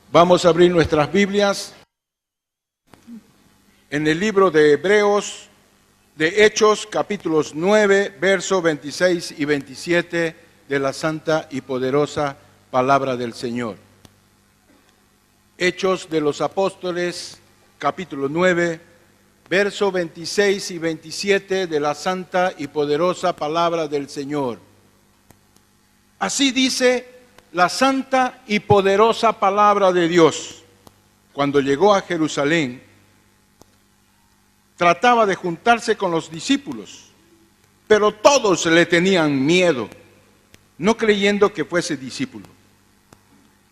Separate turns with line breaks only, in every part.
Vamos a abrir nuestras Biblias en el libro de Hebreos, de Hechos, capítulos 9, versos 26 y 27 de la santa y poderosa palabra del Señor. Hechos de los Apóstoles, capítulo 9, versos 26 y 27 de la santa y poderosa palabra del Señor. Así dice la santa y poderosa palabra de Dios. Cuando llegó a Jerusalén, trataba de juntarse con los discípulos, pero todos le tenían miedo, no creyendo que fuese discípulo.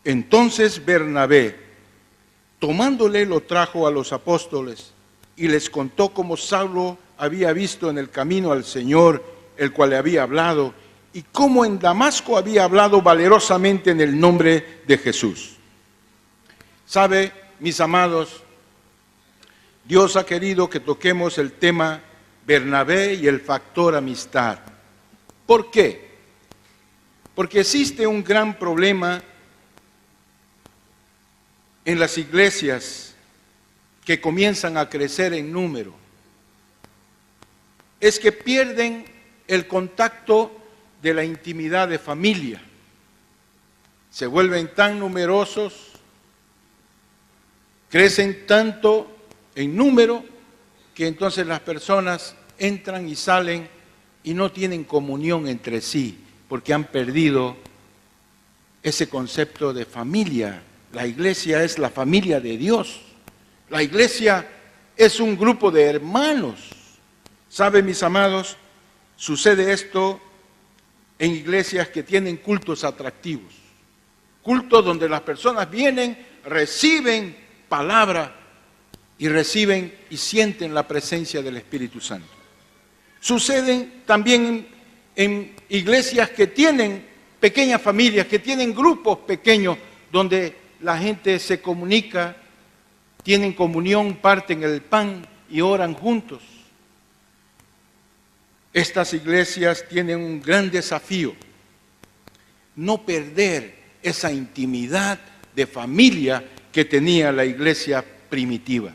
Entonces Bernabé, tomándole, lo trajo a los apóstoles y les contó cómo Saulo había visto en el camino al Señor, el cual le había hablado, y cómo en Damasco había hablado valerosamente en el nombre de Jesús. ¿Sabe, mis amados? Dios ha querido que toquemos el tema Bernabé y el factor amistad. ¿Por qué? Porque existe un gran problema en las iglesias que comienzan a crecer en número. Es que pierden el contacto de la intimidad de familia. Se vuelven tan numerosos, crecen tanto en número, que entonces las personas entran y salen y no tienen comunión entre sí, porque han perdido ese concepto de familia. La iglesia es la familia de Dios. La iglesia es un grupo de hermanos. ¿Sabe, mis amados? Sucede esto en iglesias que tienen cultos atractivos. Cultos donde las personas vienen, reciben palabra y reciben y sienten la presencia del Espíritu Santo. Suceden también en iglesias que tienen pequeñas familias, que tienen grupos pequeños donde la gente se comunica, tienen comunión, parten el pan y oran juntos. Estas iglesias tienen un gran desafío: no perder esa intimidad de familia que tenía la iglesia primitiva.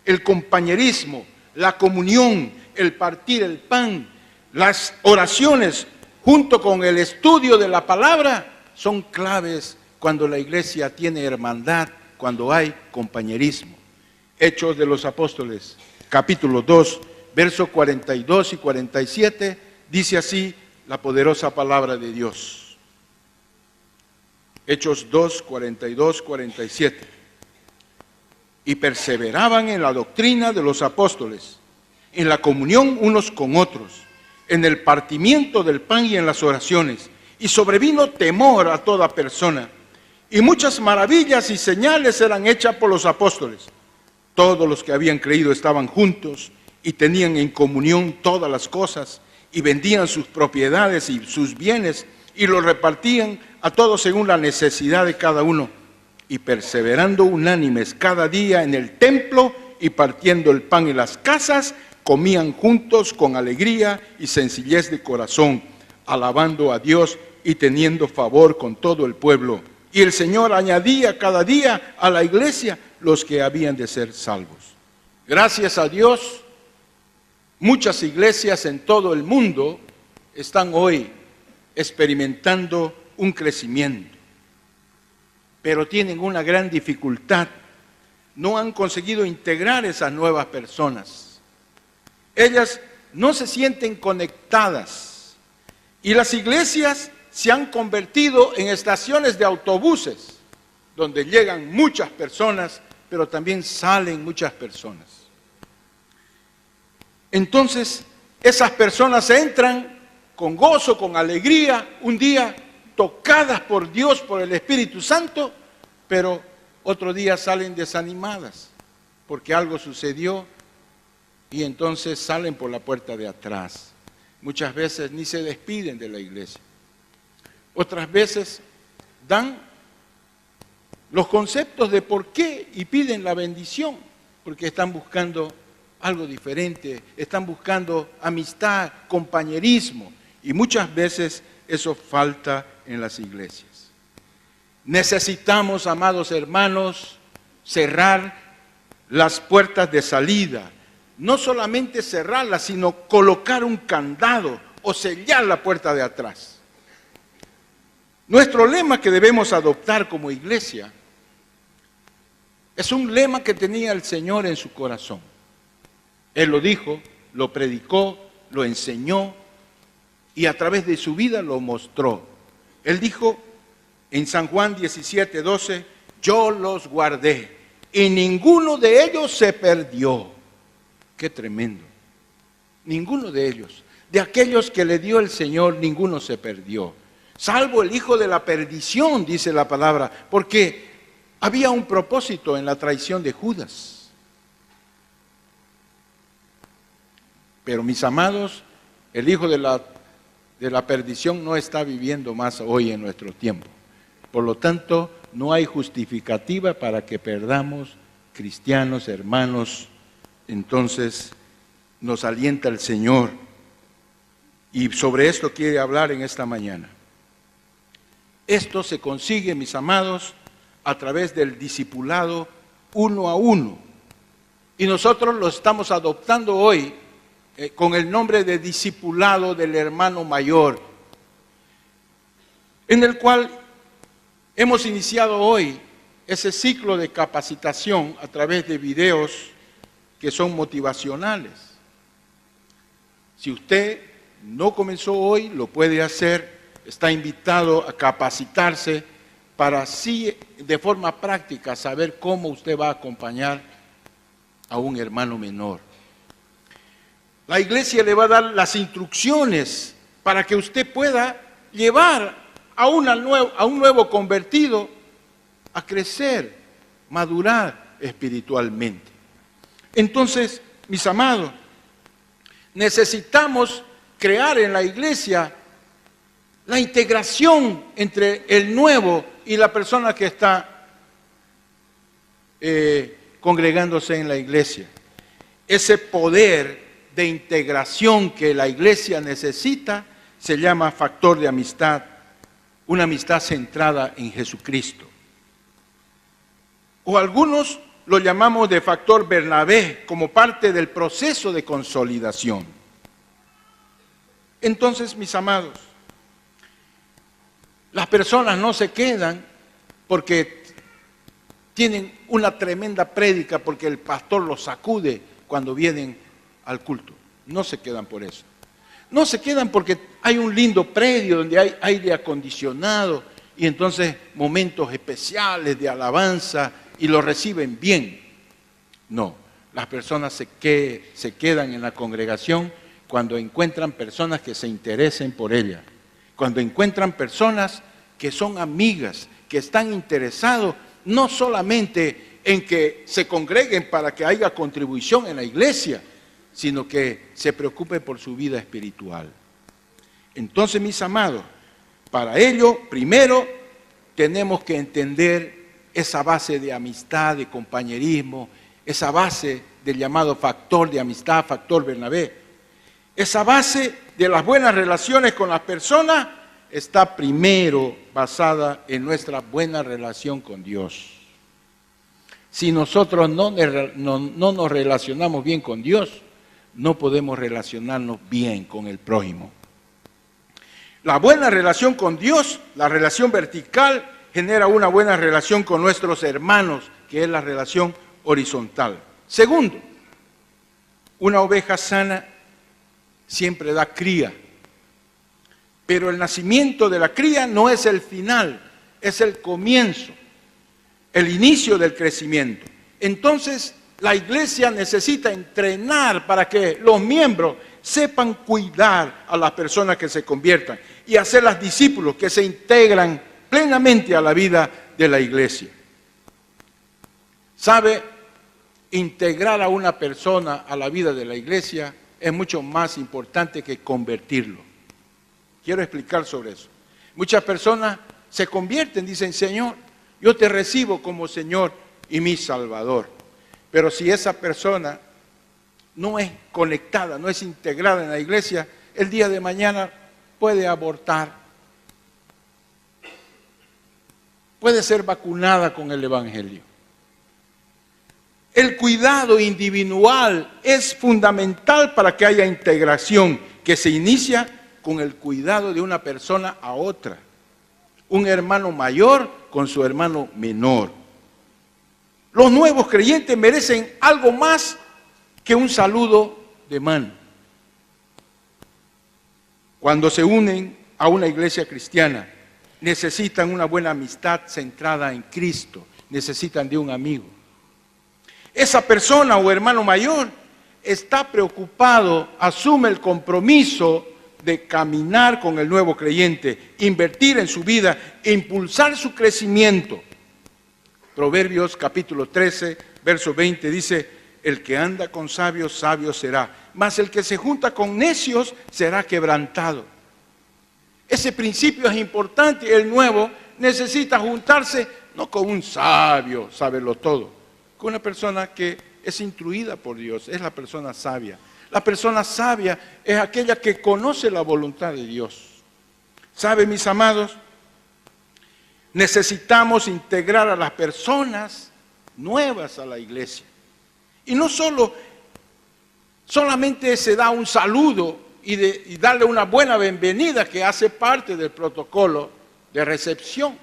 El compañerismo, la comunión, el partir el pan, las oraciones junto con el estudio de la palabra son claves cuando la iglesia tiene hermandad, cuando hay compañerismo. Hechos de los Apóstoles, capítulo 2, versos 42 y 47, dice así la poderosa palabra de Dios. Hechos 2, 42, 47. Y perseveraban en la doctrina de los apóstoles, en la comunión unos con otros, en el partimiento del pan y en las oraciones. Y sobrevino temor a toda persona, y muchas maravillas y señales eran hechas por los apóstoles. Todos los que habían creído estaban juntos y tenían en comunión todas las cosas, y vendían sus propiedades y sus bienes, y los repartían a todos según la necesidad de cada uno. Y perseverando unánimes cada día en el templo y partiendo el pan en las casas, comían juntos con alegría y sencillez de corazón, alabando a Dios y teniendo favor con todo el pueblo. Y el Señor añadía cada día a la iglesia los que habían de ser salvos. Gracias a Dios, muchas iglesias en todo el mundo están hoy experimentando un crecimiento, pero tienen una gran dificultad. No han conseguido integrar esas nuevas personas. Ellas no se sienten conectadas. Y las iglesias se han convertido en estaciones de autobuses, donde llegan muchas personas, pero también salen muchas personas. Entonces, esas personas entran con gozo, con alegría, un día tocadas por Dios, por el Espíritu Santo, pero otro día salen desanimadas porque algo sucedió y entonces salen por la puerta de atrás. Muchas veces ni se despiden de la iglesia. Otras veces dan los conceptos de por qué y piden la bendición, porque están buscando algo diferente, están buscando amistad, compañerismo, y muchas veces eso falta en las iglesias. Necesitamos, amados hermanos, cerrar las puertas de salida. No solamente cerrarlas, sino colocar un candado o sellar la puerta de atrás. Nuestro lema que debemos adoptar como iglesia es un lema que tenía el Señor en su corazón. Él lo dijo, lo predicó, lo enseñó y a través de su vida lo mostró. Él dijo en San Juan 17:12, yo los guardé y ninguno de ellos se perdió. Qué tremendo. Ninguno de ellos. De aquellos que le dio el Señor, ninguno se perdió. Salvo el hijo de la perdición, dice la palabra, porque había un propósito en la traición de Judas. Pero mis amados, el hijo de la perdición no está viviendo más hoy en nuestro tiempo. Por lo tanto, no hay justificativa para que perdamos cristianos, hermanos. Entonces, nos alienta el Señor. Y sobre esto quiere hablar en esta mañana. Esto se consigue, mis amados, a través del discipulado uno a uno. Y nosotros lo estamos adoptando hoy con el nombre de discipulado del hermano mayor, en el cual hemos iniciado hoy ese ciclo de capacitación a través de videos que son motivacionales. Si usted no comenzó hoy, lo puede hacer, está invitado a capacitarse para así de forma práctica saber cómo usted va a acompañar a un hermano menor. La iglesia le va a dar las instrucciones para que usted pueda llevar a un nuevo convertido a crecer, madurar espiritualmente. Entonces, mis amados, necesitamos crear en la iglesia la integración entre el nuevo y la persona que está congregándose en la iglesia. Ese poder de integración que la iglesia necesita se llama factor de amistad, una amistad centrada en Jesucristo. O algunos lo llamamos de factor Bernabé como parte del proceso de consolidación. Entonces, mis amados, las personas no se quedan porque tienen una tremenda prédica, porque el pastor los sacude cuando vienen al culto. No se quedan por eso. No se quedan porque hay un lindo predio donde hay aire acondicionado y entonces momentos especiales de alabanza y lo reciben bien. No, las personas se quedan en la congregación cuando encuentran personas que se interesen por ella, cuando encuentran personas que son amigas, que están interesados no solamente en que se congreguen para que haya contribución en la iglesia, sino que se preocupe por su vida espiritual. Entonces, mis amados, para ello, primero, tenemos que entender esa base de amistad, de compañerismo, esa base del llamado factor de amistad, factor Bernabé. Esa base de las buenas relaciones con las personas está primero basada en nuestra buena relación con Dios. Si nosotros no nos relacionamos bien con Dios, no podemos relacionarnos bien con el prójimo. La buena relación con Dios, la relación vertical, genera una buena relación con nuestros hermanos, que es la relación horizontal. Segundo, una oveja sana siempre da cría, pero el nacimiento de la cría no es el final, es el comienzo, el inicio del crecimiento. Entonces, la iglesia necesita entrenar para que los miembros sepan cuidar a las personas que se conviertan y hacerlas discípulos que se integran plenamente a la vida de la iglesia. ¿Sabe? Integrar a una persona a la vida de la iglesia es mucho más importante que convertirlo. Quiero explicar sobre eso. Muchas personas se convierten, dicen, Señor, yo te recibo como Señor y mi Salvador. Pero si esa persona no es conectada, no es integrada en la iglesia, el día de mañana puede abortar. puede ser vacunada con el Evangelio. El cuidado individual es fundamental para que haya integración, que se inicia con el cuidado de una persona a otra. Un hermano mayor con su hermano menor. Los nuevos creyentes merecen algo más que un saludo de mano. Cuando se unen a una iglesia cristiana, necesitan una buena amistad centrada en Cristo, necesitan de un amigo. Esa persona o hermano mayor está preocupado, asume el compromiso de caminar con el nuevo creyente, invertir en su vida e impulsar su crecimiento. Proverbios capítulo 13, verso 20 dice: el que anda con sabios, sabio será, mas el que se junta con necios será quebrantado. Ese principio es importante. El nuevo necesita juntarse no con un sabio, sábelo todo, con una persona que es instruida por Dios, es la persona sabia. La persona sabia es aquella que conoce la voluntad de Dios. ¿Sabe, mis amados? Necesitamos integrar a las personas nuevas a la iglesia. Y no solamente se da un saludo y darle una buena bienvenida, que hace parte del protocolo de recepción.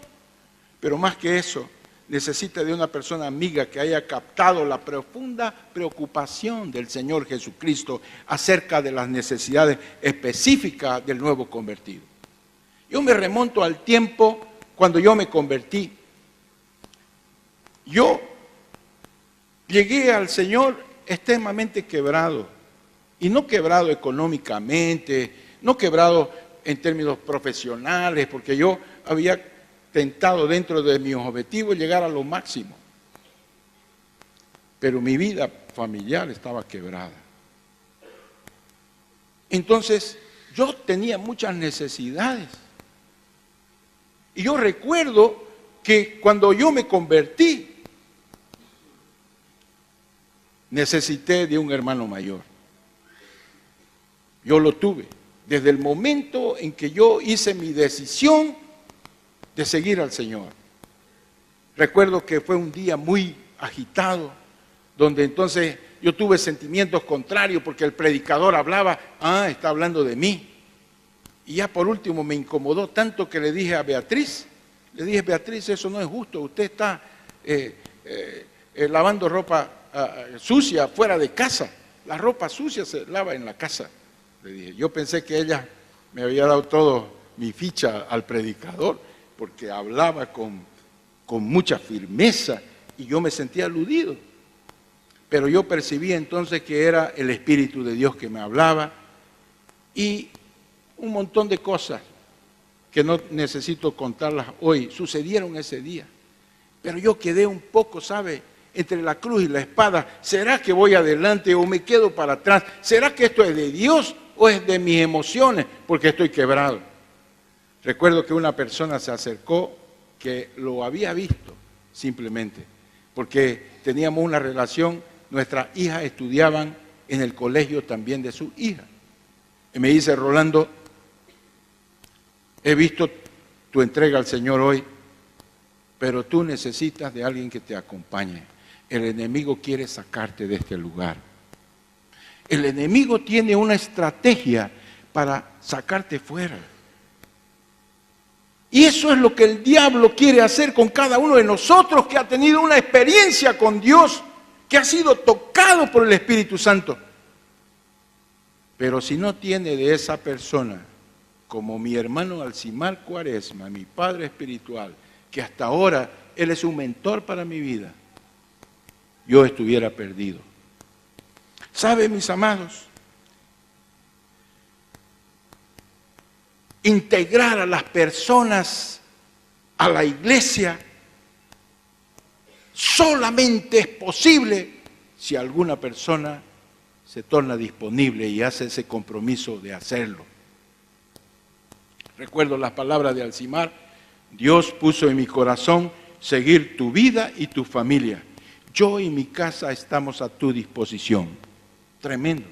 Pero más que eso, necesita de una persona amiga que haya captado la profunda preocupación del Señor Jesucristo acerca de las necesidades específicas del nuevo convertido. Yo me remonto al tiempo cuando yo me convertí. Yo llegué al Señor extremadamente quebrado, y no quebrado económicamente, no quebrado en términos profesionales, porque yo había tentado dentro de mis objetivos llegar a lo máximo. Pero mi vida familiar estaba quebrada. Entonces, yo tenía muchas necesidades. Y yo recuerdo que cuando yo me convertí, necesité de un hermano mayor. Yo lo tuve. Desde el momento en que yo hice mi decisión de seguir al Señor. Recuerdo que fue un día muy agitado, donde entonces yo tuve sentimientos contrarios porque el predicador hablaba, está hablando de mí. Y ya por último me incomodó tanto que le dije a Beatriz, Beatriz, eso no es justo, usted está lavando ropa sucia fuera de casa, la ropa sucia se lava en la casa. Le dije, yo pensé que ella me había dado todo mi ficha al predicador, porque hablaba con mucha firmeza y yo me sentía aludido. Pero yo percibí entonces que era el Espíritu de Dios que me hablaba, y un montón de cosas que no necesito contarlas hoy sucedieron ese día. Pero yo quedé un poco, ¿sabe?, entre la cruz y la espada. ¿Será que voy adelante o me quedo para atrás? ¿Será que esto es de Dios o es de mis emociones? Porque estoy quebrado. Recuerdo que una persona se acercó que lo había visto simplemente, porque teníamos una relación, nuestras hijas estudiaban en el colegio también de su hija. Y me dice, Rolando, he visto tu entrega al Señor hoy, pero tú necesitas de alguien que te acompañe. El enemigo quiere sacarte de este lugar. El enemigo tiene una estrategia para sacarte fuera. Y eso es lo que el diablo quiere hacer con cada uno de nosotros que ha tenido una experiencia con Dios, que ha sido tocado por el Espíritu Santo. Pero si no tiene de esa persona, como mi hermano Alcimar Cuaresma, mi padre espiritual, que hasta ahora él es un mentor para mi vida, yo estuviera perdido. ¿Sabe, mis amados? Integrar a las personas a la iglesia solamente es posible si alguna persona se torna disponible y hace ese compromiso de hacerlo. Recuerdo las palabras de Alcimar: Dios puso en mi corazón seguir tu vida y tu familia. Yo y mi casa estamos a tu disposición. Tremendo.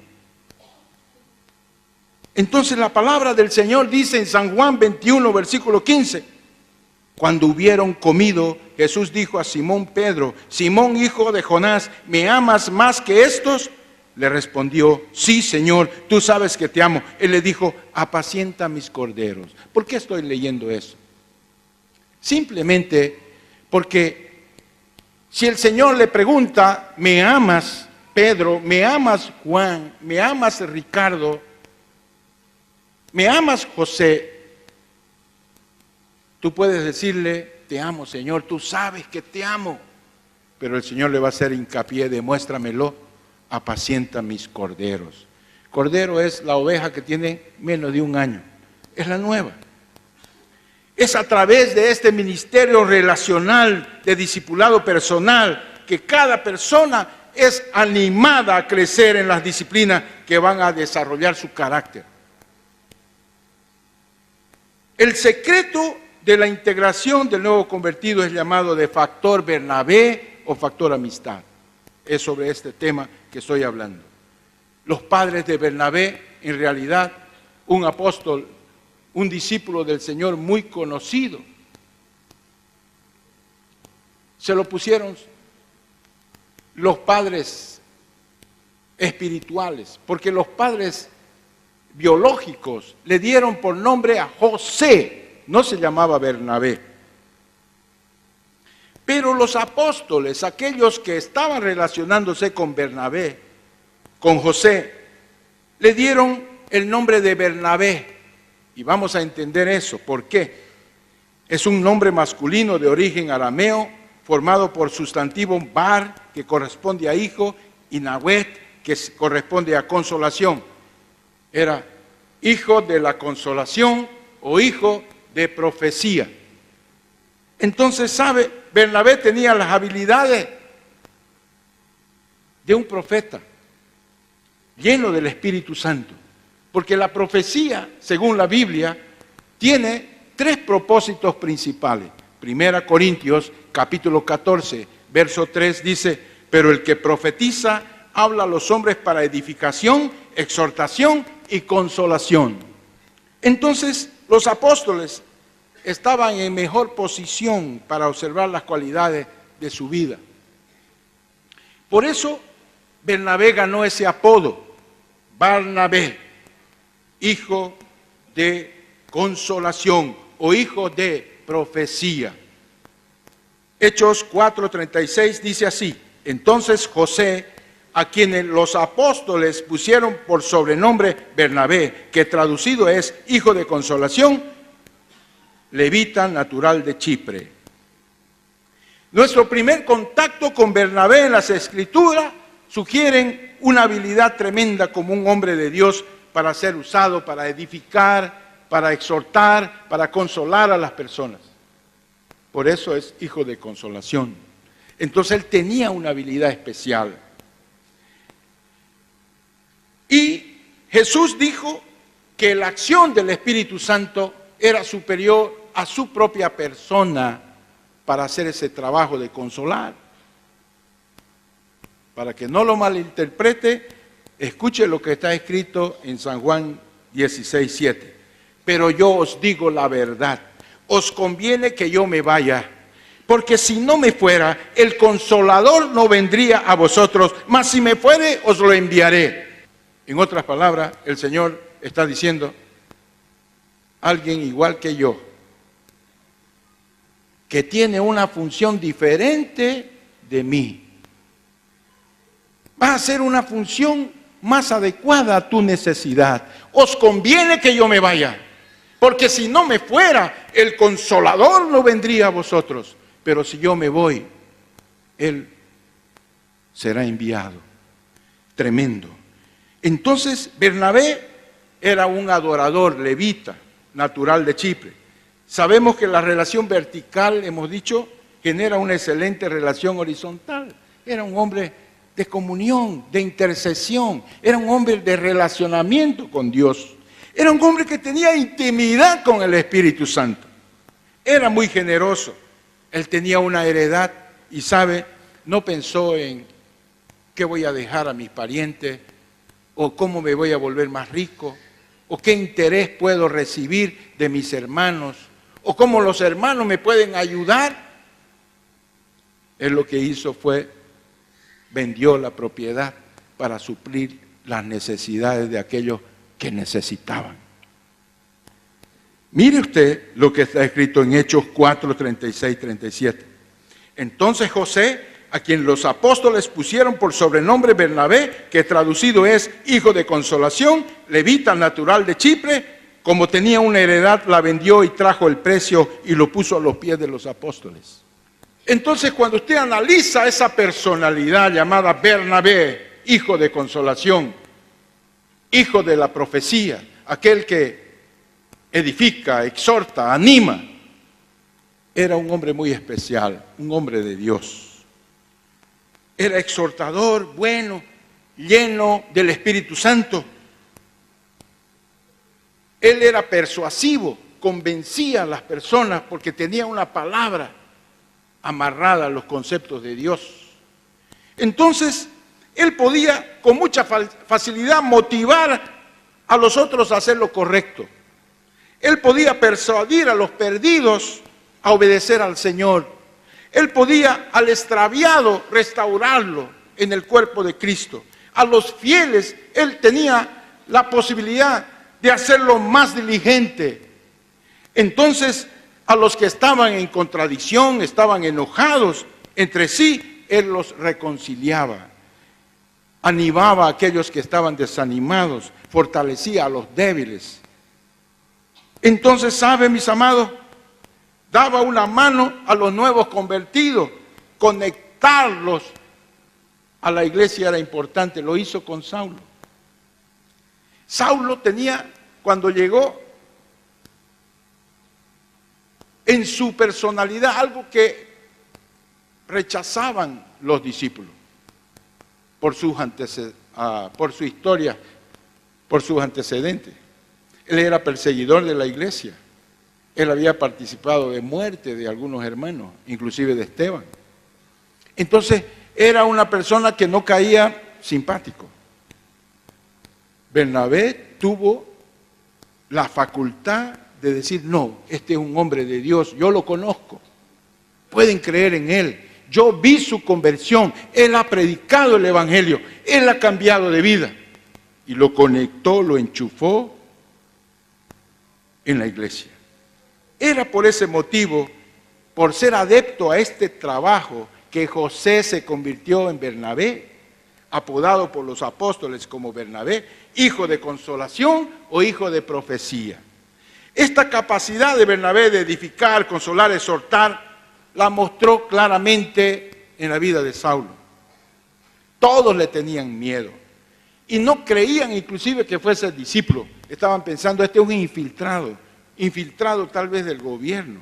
Entonces la palabra del Señor dice en San Juan 21, versículo 15, Cuando hubieron comido, Jesús dijo a Simón Pedro: Simón, hijo de Jonás, ¿me amas más que estos? Le respondió: sí, Señor, tú sabes que te amo. Él le dijo: apacienta mis corderos. ¿Por qué estoy leyendo eso? Simplemente porque si el Señor le pregunta: ¿me amas, Pedro? ¿Me amas, Juan? ¿Me amas, Ricardo? ¿Me amas, José? Tú puedes decirle: te amo, Señor, tú sabes que te amo. Pero el Señor le va a hacer hincapié: demuéstramelo, apacienta mis corderos. Cordero es la oveja que tiene menos de un año, es la nueva. Es a través de este ministerio relacional de discipulado personal que cada persona es animada a crecer en las disciplinas que van a desarrollar su carácter. El secreto de la integración del nuevo convertido es llamado de factor Bernabé o factor amistad. Es sobre este tema que estoy hablando. Los padres de Bernabé, en realidad, un apóstol, un discípulo del Señor muy conocido, se lo pusieron los padres espirituales, porque los padres biológicos le dieron por nombre a José, no se llamaba Bernabé. Pero los apóstoles, aquellos que estaban relacionándose con Bernabé, con José, le dieron el nombre de Bernabé. Y vamos a entender eso. ¿Por qué? Es un nombre masculino de origen arameo, formado por sustantivo bar, que corresponde a hijo, y nahuet, que corresponde a consolación. Era hijo de la consolación o hijo de profecía. Entonces, ¿sabe? Bernabé tenía las habilidades de un profeta, lleno del Espíritu Santo. Porque la profecía, según la Biblia, tiene tres propósitos principales. Primera Corintios, capítulo 14, verso 3, dice: pero el que profetiza habla a los hombres para edificación, exhortación y consolación. Entonces, los apóstoles estaban en mejor posición para observar las cualidades de su vida. Por eso, Bernabé ganó ese apodo, Barnabé, hijo de consolación o hijo de profecía. Hechos 4:36 dice así: entonces José, a quienes los apóstoles pusieron por sobrenombre Bernabé, que traducido es hijo de consolación, levita natural de Chipre. Nuestro primer contacto con Bernabé en las Escrituras sugieren una habilidad tremenda como un hombre de Dios para ser usado, para edificar, para exhortar, para consolar a las personas. Por eso es hijo de consolación. Entonces él tenía una habilidad especial. Y Jesús dijo que la acción del Espíritu Santo era superior a su propia persona para hacer ese trabajo de consolar. Para que no lo malinterprete, escuche lo que está escrito en San Juan 16:7. Pero yo os digo la verdad, os conviene que yo me vaya, porque si no me fuera, el Consolador no vendría a vosotros, mas si me fuere, os lo enviaré. En otras palabras, el Señor está diciendo: alguien igual que yo, que tiene una función diferente de mí, va a hacer una función más adecuada a tu necesidad. Os conviene que yo me vaya, porque si no me fuera, el Consolador no vendría a vosotros. Pero si yo me voy, Él será enviado. Tremendo. Entonces, Bernabé era un adorador levita, natural de Chipre. Sabemos que la relación vertical, hemos dicho, genera una excelente relación horizontal. Era un hombre de comunión, de intercesión, era un hombre de relacionamiento con Dios. Era un hombre que tenía intimidad con el Espíritu Santo. Era muy generoso. Él tenía una heredad y, ¿sabe? No pensó en qué voy a dejar a mis parientes, o cómo me voy a volver más rico, o qué interés puedo recibir de mis hermanos, o cómo los hermanos me pueden ayudar. Él lo que hizo fue, vendió la propiedad para suplir las necesidades de aquellos que necesitaban. Mire usted lo que está escrito en Hechos 4, 36, 37. Entonces José, a quien los apóstoles pusieron por sobrenombre Bernabé, que traducido es hijo de consolación, levita natural de Chipre, como tenía una heredad, la vendió y trajo el precio y lo puso a los pies de los apóstoles. Entonces, cuando usted analiza esa personalidad llamada Bernabé, hijo de consolación, hijo de la profecía, aquel que edifica, exhorta, anima, era un hombre muy especial, un hombre de Dios. Era exhortador, bueno, lleno del Espíritu Santo. Él era persuasivo, convencía a las personas porque tenía una palabra amarrada a los conceptos de Dios. Entonces, él podía con mucha facilidad motivar a los otros a hacer lo correcto. Él podía persuadir a los perdidos a obedecer al Señor. Él podía al extraviado restaurarlo en el cuerpo de Cristo. A los fieles, él tenía la posibilidad de hacerlo más diligente. Entonces, a los que estaban en contradicción, estaban enojados entre sí, él los reconciliaba. Animaba a aquellos que estaban desanimados, fortalecía a los débiles. Entonces, ¿sabe, mis amados? Daba una mano a los nuevos convertidos, conectarlos a la iglesia era importante, lo hizo con Saulo. Saulo tenía, cuando llegó, en su personalidad algo que rechazaban los discípulos por su historia, por sus antecedentes. Él era perseguidor de la iglesia. Él había participado de muerte de algunos hermanos, inclusive de Esteban. Entonces, era una persona que no caía simpático. Bernabé tuvo la facultad de decir, no, este es un hombre de Dios, yo lo conozco, pueden creer en él, yo vi su conversión, él ha predicado el evangelio, él ha cambiado de vida. Y lo conectó, lo enchufó en la iglesia. Era por ese motivo, por ser adepto a este trabajo, que José se convirtió en Bernabé, apodado por los apóstoles como Bernabé, hijo de consolación o hijo de profecía. Esta capacidad de Bernabé de edificar, consolar, exhortar, la mostró claramente en la vida de Saulo. Todos le tenían miedo y no creían inclusive que fuese discípulo. Estaban pensando, este es un infiltrado tal vez del gobierno.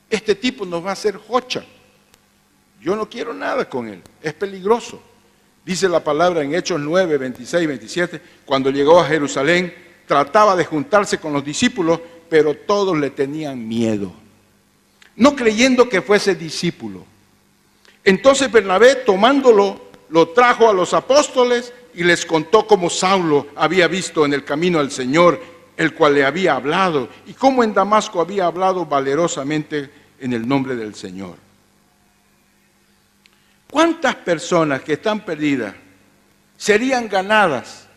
Este tipo nos va a hacer jocha. Yo no quiero nada con él, es peligroso. Dice la palabra en Hechos 9, 26, 27, cuando llegó a Jerusalén, trataba de juntarse con los discípulos, pero todos le tenían miedo, no creyendo que fuese discípulo. Entonces Bernabé, tomándolo, lo trajo a los apóstoles y les contó cómo Saulo había visto en el camino al Señor, el cual le había hablado, y cómo en Damasco había hablado valerosamente en el nombre del Señor. ¿Cuántas personas que están perdidas serían ganadas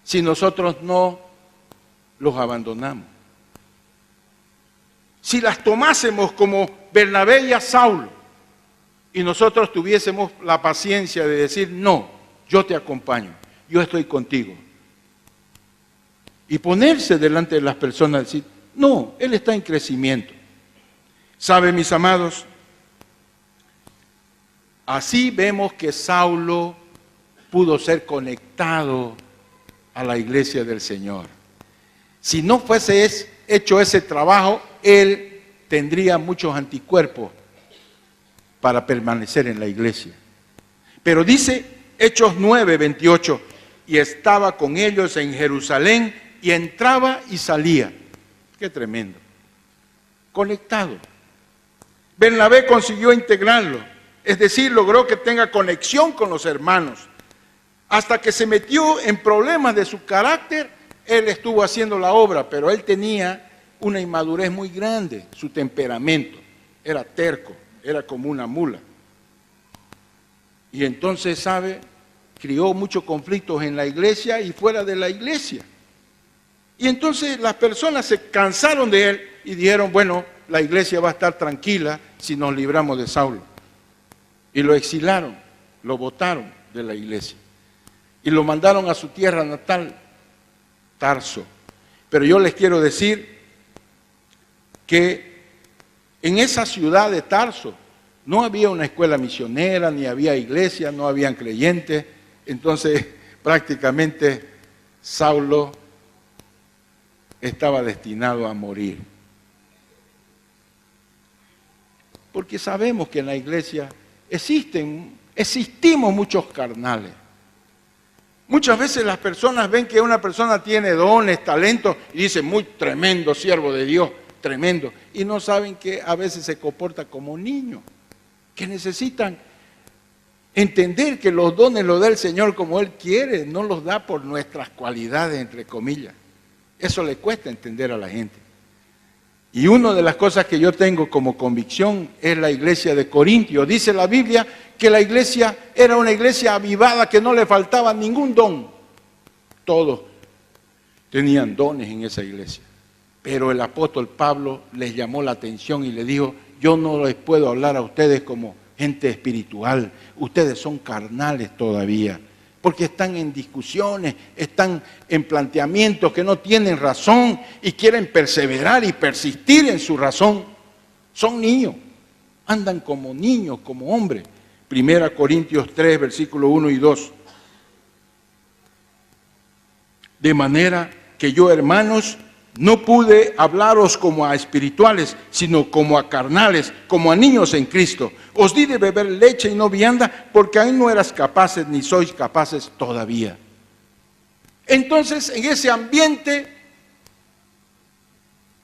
si nosotros no los abandonamos? Si las tomásemos como Bernabé y a Saulo y nosotros tuviésemos la paciencia de decir, no, yo te acompaño, yo estoy contigo. Y ponerse delante de las personas y decir, no, él está en crecimiento. ¿Sabe, mis amados? Así vemos que Saulo pudo ser conectado a la iglesia del Señor. Si no fuese hecho ese trabajo, él tendría muchos anticuerpos para permanecer en la iglesia. Pero dice Hechos 9, 28, y estaba con ellos en Jerusalén y entraba y salía. Qué tremendo. Conectado. Bernabé consiguió integrarlo, es decir, logró que tenga conexión con los hermanos, hasta que se metió en problemas de su carácter él estuvo haciendo la obra, pero él tenía una inmadurez muy grande, su temperamento, era terco, era como una mula. Y entonces, ¿sabe? Crió muchos conflictos en la iglesia y fuera de la iglesia. Y entonces las personas se cansaron de él y dijeron, bueno, la iglesia va a estar tranquila si nos libramos de Saulo. Y lo exilaron, lo botaron de la iglesia. Y lo mandaron a su tierra natal, Tarso. Pero yo les quiero decir que en esa ciudad de Tarso no había una escuela misionera, ni había iglesia, no habían creyentes. Entonces, prácticamente, Saulo estaba destinado a morir. Porque sabemos que en la iglesia existimos muchos carnales. Muchas veces las personas ven que una persona tiene dones, talentos, y dicen, muy tremendo siervo de Dios, tremendo. Y no saben que a veces se comporta como niño, que necesitan entender que los dones los da el Señor como Él quiere, no los da por nuestras cualidades, entre comillas. Eso le cuesta entender a la gente. Y una de las cosas que yo tengo como convicción es la iglesia de Corintios. Dice la Biblia que la iglesia era una iglesia avivada, que no le faltaba ningún don. Todos tenían dones en esa iglesia. Pero el apóstol Pablo les llamó la atención y le dijo, yo no les puedo hablar a ustedes como gente espiritual, ustedes son carnales todavía, porque están en discusiones, están en planteamientos que no tienen razón y quieren perseverar y persistir en su razón. Son niños, andan como niños, como hombres. 1 Corintios 3, versículo 1 y 2. De manera que yo, hermanos, no pude hablaros como a espirituales, sino como a carnales, como a niños en Cristo. Os di de beber leche y no vianda, porque aún no eras capaces, ni sois capaces todavía. Entonces, en ese ambiente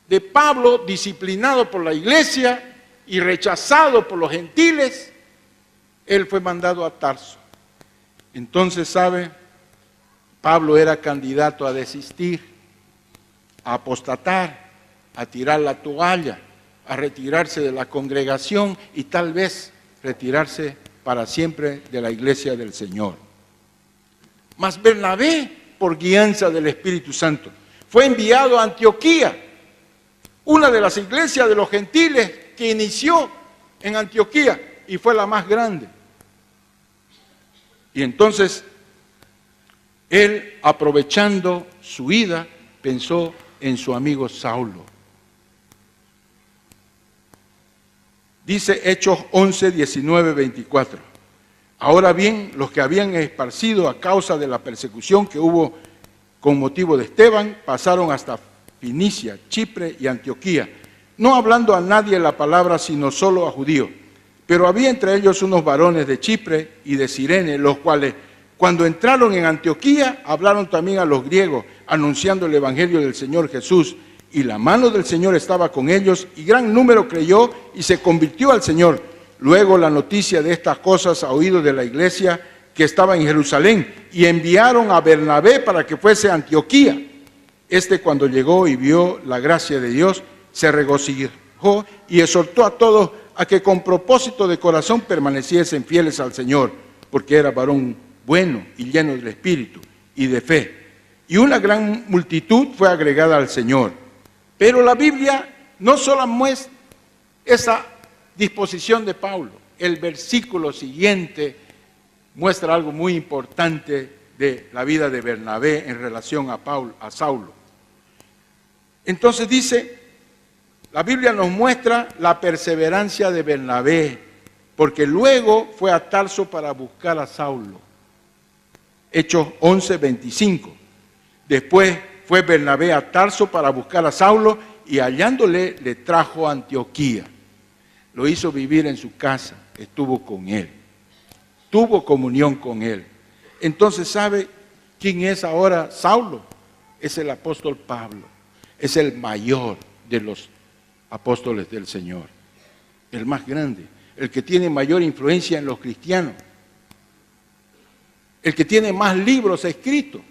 de Pablo, disciplinado por la iglesia y rechazado por los gentiles, él fue mandado a Tarso. Entonces, ¿sabe? Pablo era candidato a desistir, a apostatar, a tirar la toalla, a retirarse de la congregación y tal vez retirarse para siempre de la iglesia del Señor. Mas Bernabé, por guianza del Espíritu Santo, fue enviado a Antioquía, una de las iglesias de los gentiles que inició en Antioquía y fue la más grande. Y entonces, él, aprovechando su ida, pensó en su amigo Saulo. Dice Hechos 11, 19, 24. Ahora bien, los que habían esparcido a causa de la persecución que hubo con motivo de Esteban, pasaron hasta Finicia, Chipre y Antioquía, no hablando a nadie la palabra, sino solo a judíos. Pero había entre ellos unos varones de Chipre y de Cirene, los cuales, cuando entraron en Antioquía, hablaron también a los griegos, anunciando el evangelio del Señor Jesús. Y la mano del Señor estaba con ellos, y gran número creyó y se convirtió al Señor. Luego la noticia de estas cosas a oídos de la iglesia que estaba en Jerusalén, y enviaron a Bernabé para que fuese a Antioquía. Cuando llegó y vio la gracia de Dios, se regocijó y exhortó a todos a que con propósito de corazón permaneciesen fieles al Señor, porque era varón bueno y lleno del Espíritu y de fe. Y una gran multitud fue agregada al Señor. Pero la Biblia no solo muestra esa disposición de Pablo. El versículo siguiente muestra algo muy importante de la vida de Bernabé en relación a Saulo. Entonces dice, la Biblia nos muestra la perseverancia de Bernabé, porque luego fue a Tarso para buscar a Saulo. Hechos 11, 25. Después fue Bernabé a Tarso para buscar a Saulo y hallándole le trajo a Antioquía. Lo hizo vivir en su casa, estuvo con él, tuvo comunión con él. Entonces, ¿sabe quién es ahora Saulo? Es el apóstol Pablo, es el mayor de los apóstoles del Señor, el más grande, el que tiene mayor influencia en los cristianos, el que tiene más libros escritos.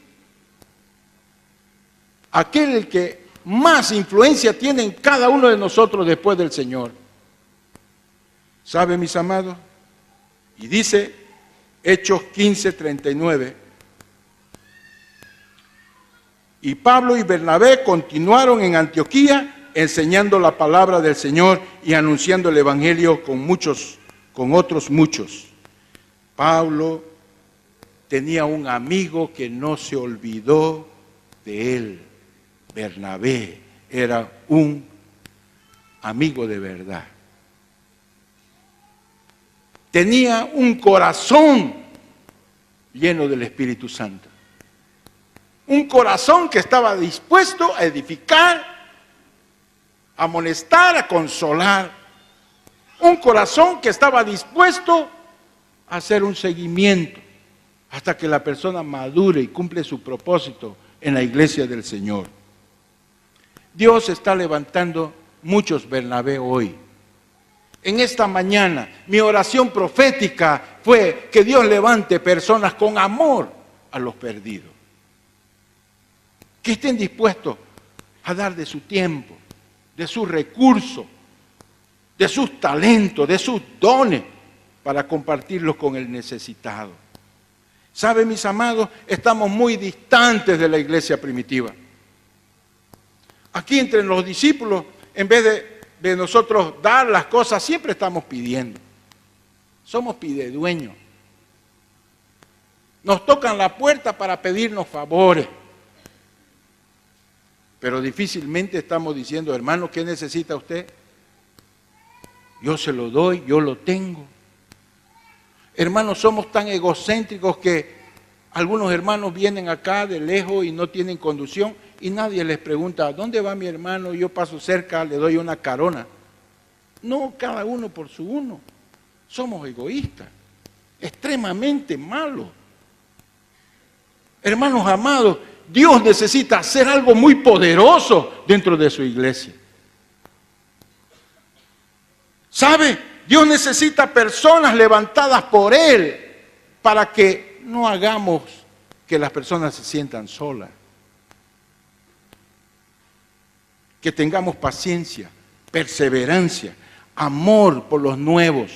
aquel que más influencia tiene en cada uno de nosotros después del Señor. ¿Sabe, mis amados? Y dice Hechos 15:39. Y Pablo y Bernabé continuaron en Antioquía enseñando la palabra del Señor y anunciando el Evangelio con otros muchos. Pablo tenía un amigo que no se olvidó de él. Bernabé era un amigo de verdad. Tenía un corazón lleno del Espíritu Santo. Un corazón que estaba dispuesto a edificar, a amonestar, a consolar. Un corazón que estaba dispuesto a hacer un seguimiento hasta que la persona madure y cumple su propósito en la iglesia del Señor. Dios está levantando muchos Bernabé hoy. En esta mañana, mi oración profética fue que Dios levante personas con amor a los perdidos. Que estén dispuestos a dar de su tiempo, de sus recursos, de sus talentos, de sus dones, para compartirlos con el necesitado. ¿Saben, mis amados? Estamos muy distantes de la iglesia primitiva. Aquí entre los discípulos, en vez de nosotros dar las cosas, siempre estamos pidiendo. Somos pidedueños. Nos tocan la puerta para pedirnos favores. Pero difícilmente estamos diciendo, hermano, ¿qué necesita usted? Yo se lo doy, yo lo tengo. Hermanos, somos tan egocéntricos que algunos hermanos vienen acá de lejos y no tienen conducción y nadie les pregunta, ¿dónde va mi hermano? Yo paso cerca, le doy una carona. No, cada uno por su uno. Somos egoístas, extremadamente malos. Hermanos amados, Dios necesita hacer algo muy poderoso dentro de su iglesia. ¿Sabe? Dios necesita personas levantadas por Él para que no hagamos que las personas se sientan solas. Que tengamos paciencia, perseverancia, amor por los nuevos,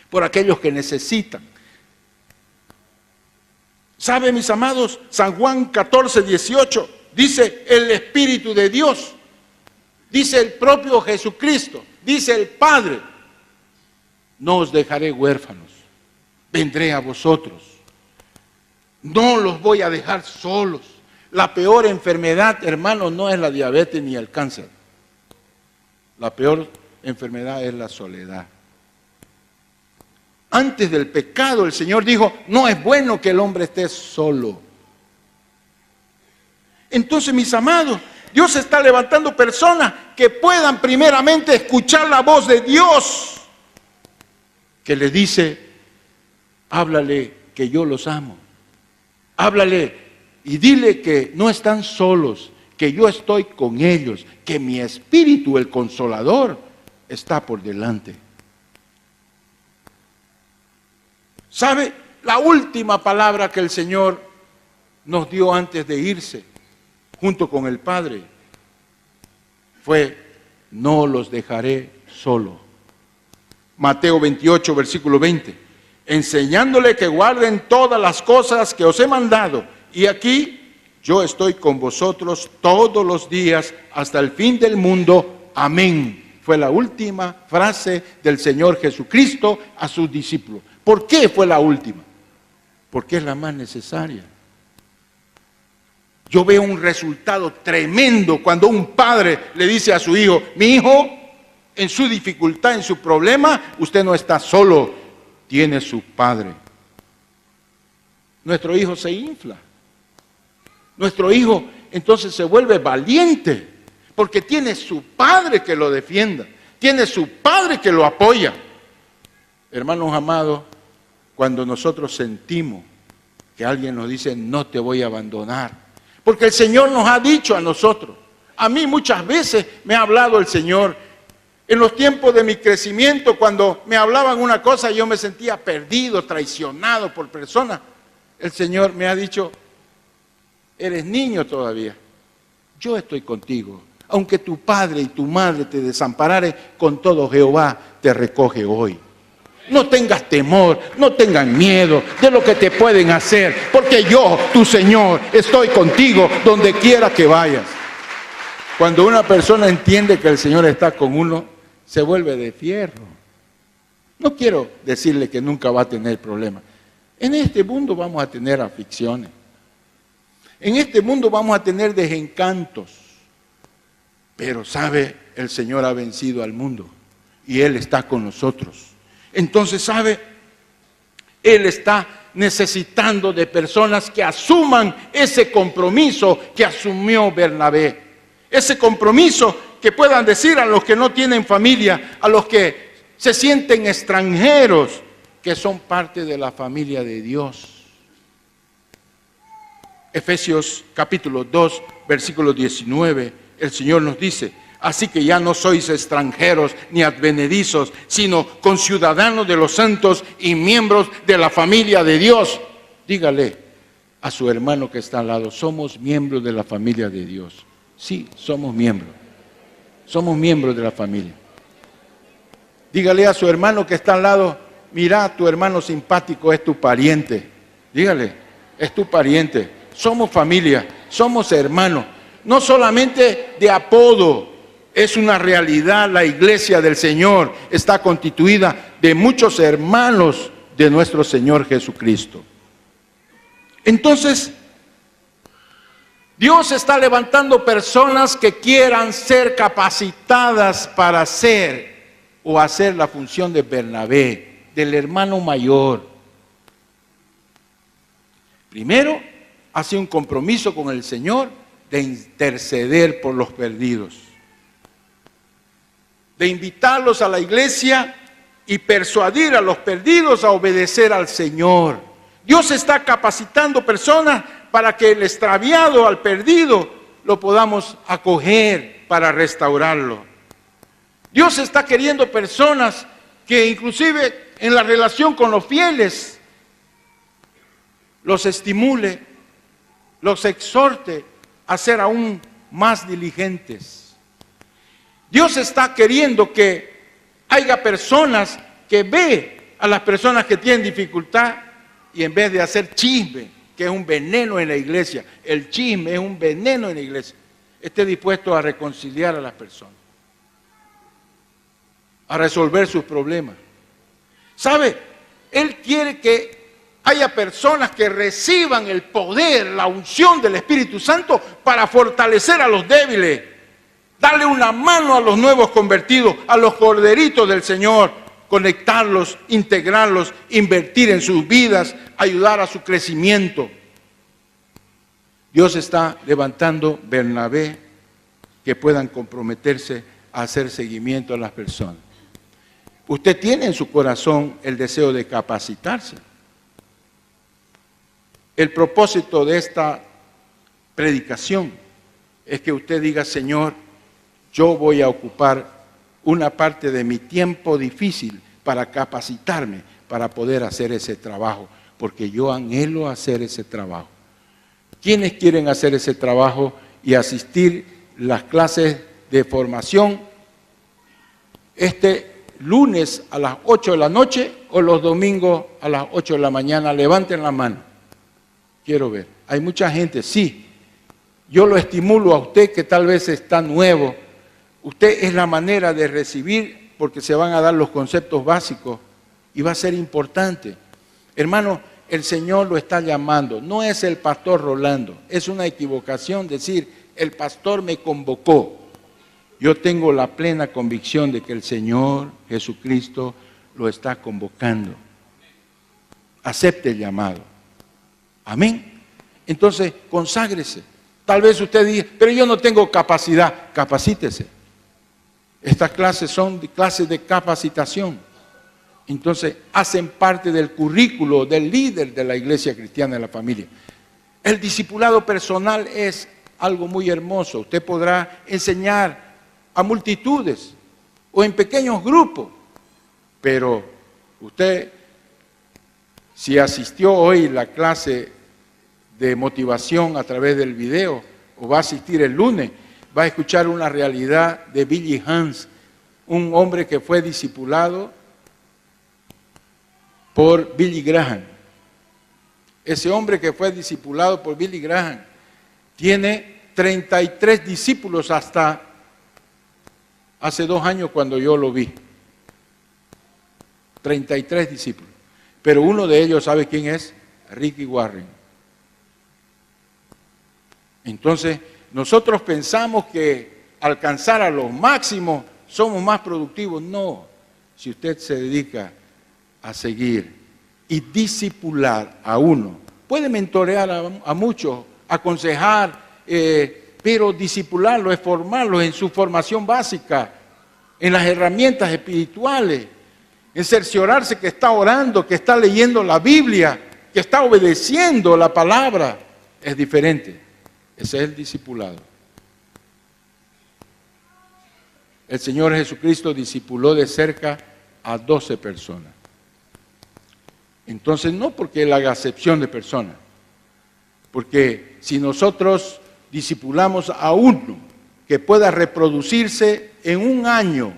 por aquellos que necesitan. ¿Sabe, mis amados? San Juan 14:18 dice el Espíritu de Dios, dice el propio Jesucristo, dice el Padre, no os dejaré huérfanos, vendré a vosotros, no los voy a dejar solos. La peor enfermedad, hermanos, no es la diabetes ni el cáncer. La peor enfermedad es la soledad. Antes del pecado, el Señor dijo, no es bueno que el hombre esté solo. Entonces, mis amados, Dios está levantando personas que puedan primeramente escuchar la voz de Dios, que le dice, háblale que yo los amo. Háblale y dile que no están solos, que yo estoy con ellos, que mi Espíritu, el Consolador, está por delante. ¿Sabe? La última palabra que el Señor nos dio antes de irse, junto con el Padre, fue, no los dejaré solos. Mateo 28, versículo 20. Enseñándole que guarden todas las cosas que os he mandado. Y aquí yo estoy con vosotros todos los días hasta el fin del mundo. Amén. Fue la última frase del Señor Jesucristo a sus discípulos. ¿Por qué fue la última? Porque es la más necesaria. Yo veo un resultado tremendo cuando un padre le dice a su hijo, mi hijo, en su dificultad, en su problema, usted no está solo, tiene su padre. Nuestro hijo se infla. Nuestro hijo entonces se vuelve valiente, porque tiene su padre que lo defienda, tiene su padre que lo apoya. Hermanos amados, cuando nosotros sentimos que alguien nos dice, no te voy a abandonar, porque el Señor nos ha dicho a nosotros, a mí muchas veces me ha hablado el Señor, en los tiempos de mi crecimiento, cuando me hablaban una cosa, yo me sentía perdido, traicionado por personas. El Señor me ha dicho, eres niño todavía, yo estoy contigo. Aunque tu padre y tu madre te desampararen, con todo Jehová te recoge hoy. No tengas temor, no tengan miedo de lo que te pueden hacer, porque yo, tu Señor, estoy contigo donde quiera que vayas. Cuando una persona entiende que el Señor está con uno, se vuelve de fierro. No quiero decirle que nunca va a tener problemas. En este mundo vamos a tener aflicciones. En este mundo vamos a tener desencantos. Pero sabe, el Señor ha vencido al mundo y Él está con nosotros. Entonces, sabe, Él está necesitando de personas que asuman ese compromiso que asumió Bernabé. Ese compromiso que puedan decir a los que no tienen familia, a los que se sienten extranjeros, que son parte de la familia de Dios. Efesios capítulo 2, versículo 19, el Señor nos dice: así que ya no sois extranjeros ni advenedizos, sino conciudadanos de los santos y miembros de la familia de Dios. Dígale a su hermano que está al lado: somos miembros de la familia de Dios. Sí, somos miembros. Somos miembros de la familia. Dígale a su hermano que está al lado: mira, tu hermano simpático es tu pariente. Dígale, es tu pariente. Somos familia, somos hermanos. No solamente de apodo, es una realidad. La iglesia del Señor está constituida de muchos hermanos de nuestro Señor Jesucristo. Entonces, Dios está levantando personas que quieran ser capacitadas para hacer o hacer la función de Bernabé, del hermano mayor. Primero, hace un compromiso con el Señor de interceder por los perdidos, de invitarlos a la iglesia y persuadir a los perdidos a obedecer al Señor. Dios está capacitando personas para que el extraviado, al perdido, lo podamos acoger para restaurarlo. Dios está queriendo personas que inclusive en la relación con los fieles los estimule, los exhorte a ser aún más diligentes. Dios está queriendo que haya personas que ve a las personas que tienen dificultad y en vez de hacer chisme, que es un veneno en la iglesia, el chisme es un veneno en la iglesia, esté dispuesto a reconciliar a las personas, a resolver sus problemas. ¿Sabe? Él quiere que haya personas que reciban el poder, la unción del Espíritu Santo para fortalecer a los débiles, darle una mano a los nuevos convertidos, a los corderitos del Señor, conectarlos, integrarlos, invertir en sus vidas, ayudar a su crecimiento. Dios está levantando Bernabé que puedan comprometerse a hacer seguimiento a las personas. Usted tiene en su corazón el deseo de capacitarse. El propósito de esta predicación es que usted diga: Señor, yo voy a ocupar una parte de mi tiempo difícil para capacitarme, para poder hacer ese trabajo, porque yo anhelo hacer ese trabajo. ¿Quiénes quieren hacer ese trabajo y asistir las clases de formación este lunes a las 8 de la noche o los domingos a las 8 de la mañana? Levanten la mano. Quiero ver. Hay mucha gente, sí. Yo lo estimulo a usted que tal vez está nuevo. Usted es la manera de recibir, porque se van a dar los conceptos básicos y va a ser importante. Hermano, el Señor lo está llamando. No es el pastor Rolando. Es una equivocación decir: el pastor me convocó. Yo tengo la plena convicción de que el Señor Jesucristo lo está convocando. Acepte el llamado. Amén. Entonces, conságrese. Tal vez usted diga: pero yo no tengo capacidad. Capacítese. Estas clases son clases de capacitación. Entonces, hacen parte del currículo del líder de la iglesia cristiana de la familia. El discipulado personal es algo muy hermoso. Usted podrá enseñar a multitudes o en pequeños grupos, pero usted, si asistió hoy a la clase de motivación a través del video, o va a asistir el lunes, va a escuchar una realidad de Billy Hans, un hombre que fue discipulado por Billy Graham. Ese hombre que fue discipulado por Billy Graham tiene 33 discípulos hasta hace 2 años cuando yo lo vi. 33 discípulos. Pero uno de ellos, ¿sabe quién es? Ricky Warren. Entonces, nosotros pensamos que alcanzar a los máximos somos más productivos. No, si usted se dedica a seguir y discipular a uno, puede mentorear a muchos, aconsejar, pero discipularlo es formarlo en su formación básica, en las herramientas espirituales, en cerciorarse que está orando, que está leyendo la Biblia, que está obedeciendo la palabra. Es diferente. Ese es el discipulado. El Señor Jesucristo discipuló de cerca a 12 personas. Entonces, no porque Él haga acepción de personas, porque si nosotros discipulamos a uno que pueda reproducirse en un año,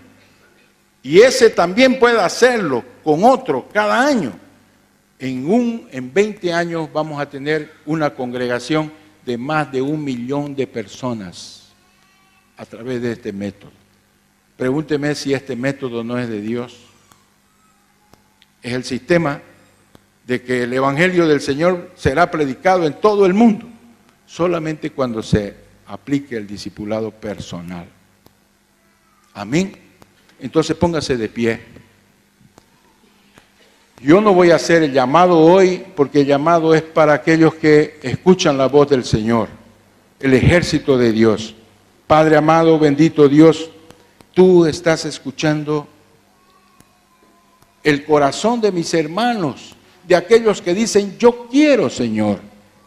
y ese también pueda hacerlo con otro cada año, en 20 años vamos a tener una congregación de más de 1 millón de personas a través de este método. Pregúnteme si este método no es de Dios. Es el sistema de que el Evangelio del Señor será predicado en todo el mundo, solamente cuando se aplique el discipulado personal. Amén. Entonces póngase de pie. Yo no voy a hacer el llamado hoy, porque el llamado es para aquellos que escuchan la voz del Señor, el ejército de Dios. Padre amado, bendito Dios, tú estás escuchando el corazón de mis hermanos, de aquellos que dicen, yo quiero, Señor,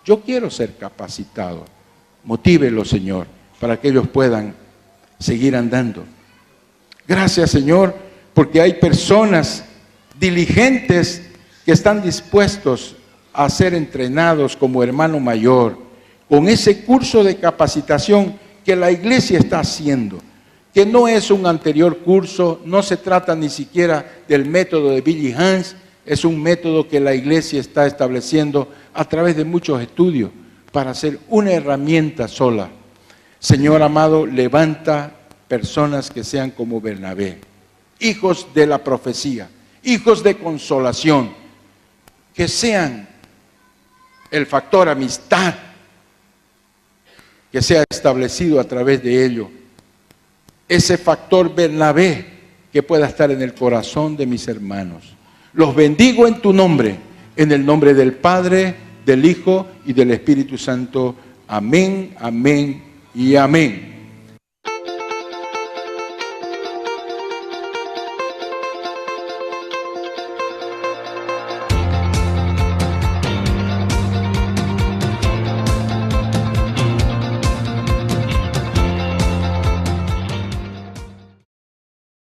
yo quiero ser capacitado. Motívelo, Señor, para que ellos puedan seguir andando. Gracias, Señor, porque hay personas diligentes que están dispuestos a ser entrenados como hermano mayor, con ese curso de capacitación que la iglesia está haciendo, que no es un anterior curso, no se trata ni siquiera del método de Billy Hans, es un método que la iglesia está estableciendo a través de muchos estudios para hacer una herramienta sola. Señor amado, levanta personas que sean como Bernabé, hijos de la profecía, hijos de consolación, que sean el factor amistad que sea establecido a través de ello, ese factor Bernabé que pueda estar en el corazón de mis hermanos. Los bendigo en tu nombre, en el nombre del Padre, del Hijo y del Espíritu Santo. Amén, amén y amén.